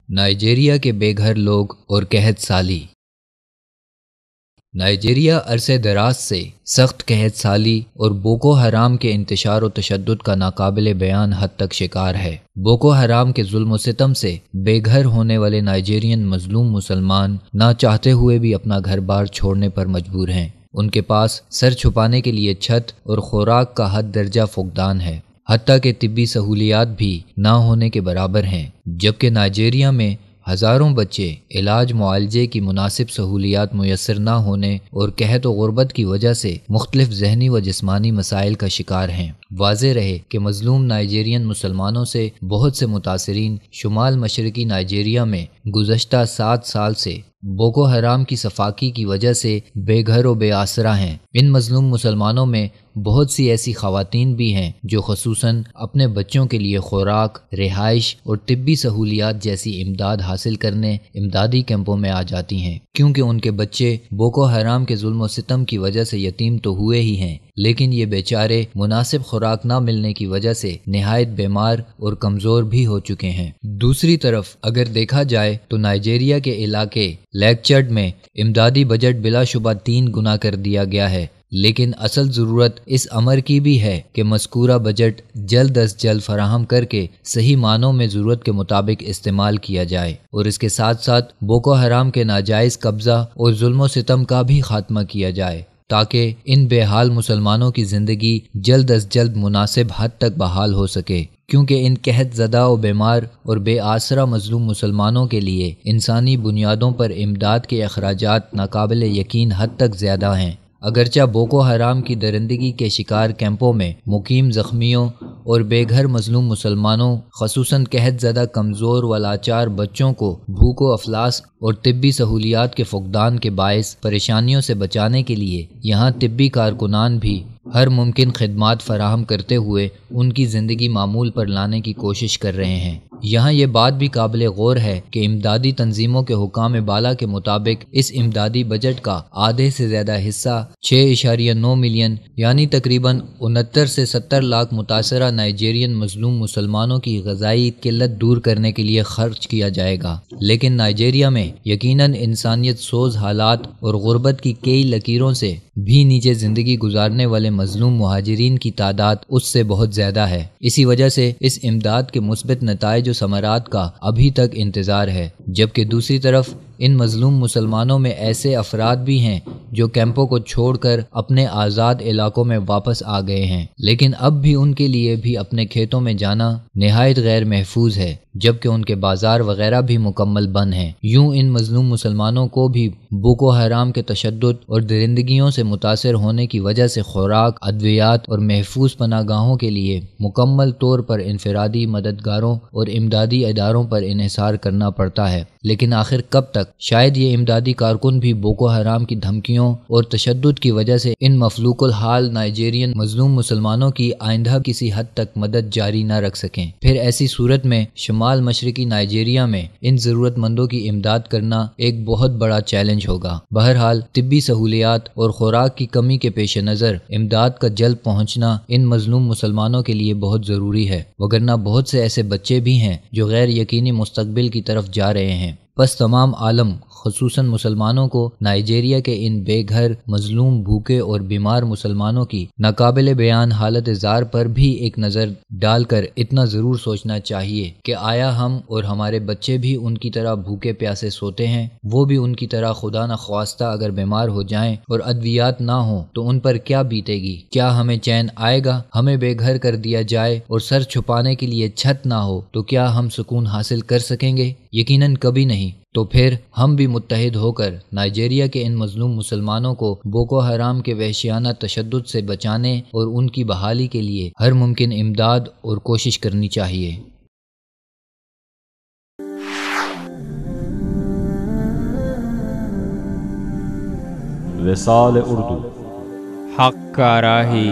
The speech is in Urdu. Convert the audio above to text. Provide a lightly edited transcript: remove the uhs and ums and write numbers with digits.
نائجیریا کے بے گھر لوگ اور قحط سالی۔ نائجیریا عرصے دراز سے سخت قحط سالی اور بوکو حرام کے انتشار و تشدد کا ناقابل بیان حد تک شکار ہے۔ بوکو حرام کے ظلم و ستم سے بے گھر ہونے والے نائجیرین مظلوم مسلمان نہ چاہتے ہوئے بھی اپنا گھر بار چھوڑنے پر مجبور ہیں۔ ان کے پاس سر چھپانے کے لیے چھت اور خوراک کا حد درجہ فقدان ہے، حتیٰ کہ طبی سہولیات بھی نہ ہونے کے برابر ہیں، جبکہ نائجیریا میں ہزاروں بچے علاج معالجے کی مناسب سہولیات میسر نہ ہونے اور قحط و غربت کی وجہ سے مختلف ذہنی و جسمانی مسائل کا شکار ہیں۔ واضح رہے کہ مظلوم نائجیرین مسلمانوں سے بہت سے متاثرین شمال مشرقی نائجیریا میں گزشتہ 7 سال سے بوکو حرام کی صفاقی کی وجہ سے بے گھر و بے آسرا ہیں۔ ان مظلوم مسلمانوں میں بہت سی ایسی خواتین بھی ہیں جو خصوصاً اپنے بچوں کے لیے خوراک، رہائش اور طبی سہولیات جیسی امداد حاصل کرنے امدادی کیمپوں میں آ جاتی ہیں، کیونکہ ان کے بچے بوکو حرام کے ظلم و ستم کی وجہ سے یتیم تو ہوئے ہی ہیں، لیکن یہ بیچارے مناسب خوراک نہ ملنے کی وجہ سے نہایت بیمار اور کمزور بھی ہو چکے ہیں۔ دوسری طرف اگر دیکھا جائے تو نائجیریا کے علاقے لیک چڈ میں امدادی بجٹ بلا شبہ 3 گنا کر دیا گیا ہے، لیکن اصل ضرورت اس امر کی بھی ہے کہ مذکورہ بجٹ جلد از جلد فراہم کر کے صحیح معنوں میں ضرورت کے مطابق استعمال کیا جائے، اور اس کے ساتھ ساتھ بوکو حرام کے ناجائز قبضہ اور ظلم و ستم کا بھی خاتمہ کیا جائے، تاکہ ان بے حال مسلمانوں کی زندگی جلد از جلد مناسب حد تک بحال ہو سکے، کیونکہ ان قحط زدہ و بیمار اور بے آسرا مظلوم مسلمانوں کے لیے انسانی بنیادوں پر امداد کے اخراجات ناقابل یقین حد تک زیادہ ہیں۔ اگرچہ بوکو حرام کی درندگی کے شکار کیمپوں میں مقیم زخمیوں اور بے گھر مظلوم مسلمانوں، خصوصاً قحط زدہ کمزور و لاچار بچوں کو بھوک و افلاس اور طبی سہولیات کے فقدان کے باعث پریشانیوں سے بچانے کے لیے یہاں طبی کارکنان بھی ہر ممکن خدمات فراہم کرتے ہوئے ان کی زندگی معمول پر لانے کی کوشش کر رہے ہیں۔ یہاں یہ بات بھی قابل غور ہے کہ امدادی تنظیموں کے حکام بالا کے مطابق اس امدادی بجٹ کا آدھے سے زیادہ حصہ 6.9 ملین یعنی تقریباً 69 سے 70 لاکھ متاثرہ نائجیرین مظلوم مسلمانوں کی غذائی قلت دور کرنے کے لیے خرچ کیا جائے گا، لیکن نائجیریا میں یقیناً انسانیت سوز حالات اور غربت کی کئی لکیروں سے بھی نیچے زندگی گزارنے والے مظلوم مہاجرین کی تعداد اس سے بہت زیادہ ہے۔ اسی وجہ سے اس امداد کے مثبت نتائج و ثمرات کا ابھی تک انتظار ہے، جبکہ دوسری طرف ان مظلوم مسلمانوں میں ایسے افراد بھی ہیں جو کیمپوں کو چھوڑ کر اپنے آزاد علاقوں میں واپس آ گئے ہیں، لیکن اب بھی ان کے لیے بھی اپنے کھیتوں میں جانا نہایت غیر محفوظ ہے، جبکہ ان کے بازار وغیرہ بھی مکمل بند ہیں۔ یوں ان مظلوم مسلمانوں کو بھی بوکو حرام کے تشدد اور درندگیوں سے متاثر ہونے کی وجہ سے خوراک، ادویات اور محفوظ پناہ گاہوں کے لیے مکمل طور پر انفرادی مددگاروں اور امدادی اداروں پر انحصار کرنا پڑتا ہے۔ لیکن آخر کب تک؟ شاید یہ امدادی کارکن بھی بوکو حرام کی دھمکیوں اور تشدد کی وجہ سے ان مفلوق الحال نائجیرین مظلوم مسلمانوں کی آئندہ کسی حد تک مدد جاری نہ رکھ سکیں۔ پھر ایسی صورت میں شمال مشرقی نائجیریا میں ان ضرورت مندوں کی امداد کرنا ایک بہت بڑا چیلنج ہوگا۔ بہرحال طبی سہولیات اور خوراک کی کمی کے پیش نظر امداد کا جلد پہنچنا ان مظلوم مسلمانوں کے لیے بہت ضروری ہے، وگرنہ بہت سے ایسے بچے بھی ہیں جو غیر یقینی مستقبل کی طرف جا رہے ہیں۔ بس تمام عالم خصوصاً مسلمانوں کو نائجیریا کے ان بے گھر مظلوم بھوکے اور بیمار مسلمانوں کی ناقابل بیان حالت زار پر بھی ایک نظر ڈال کر اتنا ضرور سوچنا چاہیے کہ آیا ہم اور ہمارے بچے بھی ان کی طرح بھوکے پیاسے سوتے ہیں؟ وہ بھی ان کی طرح خدا نخواستہ اگر بیمار ہو جائیں اور ادویات نہ ہوں تو ان پر کیا بیتے گی؟ کیا ہمیں چین آئے گا؟ ہمیں بے گھر کر دیا جائے اور سر چھپانے کے لیے چھت نہ ہو تو کیا ہم سکون حاصل کر سکیں گے؟ یقیناً کبھی نہیں۔ تو پھر ہم بھی متحد ہو کر نائجیریا کے ان مظلوم مسلمانوں کو بوکو حرام کے وحشیانہ تشدد سے بچانے اور ان کی بحالی کے لیے ہر ممکن امداد اور کوشش کرنی چاہیے۔ وصال اردو، حق کا راہی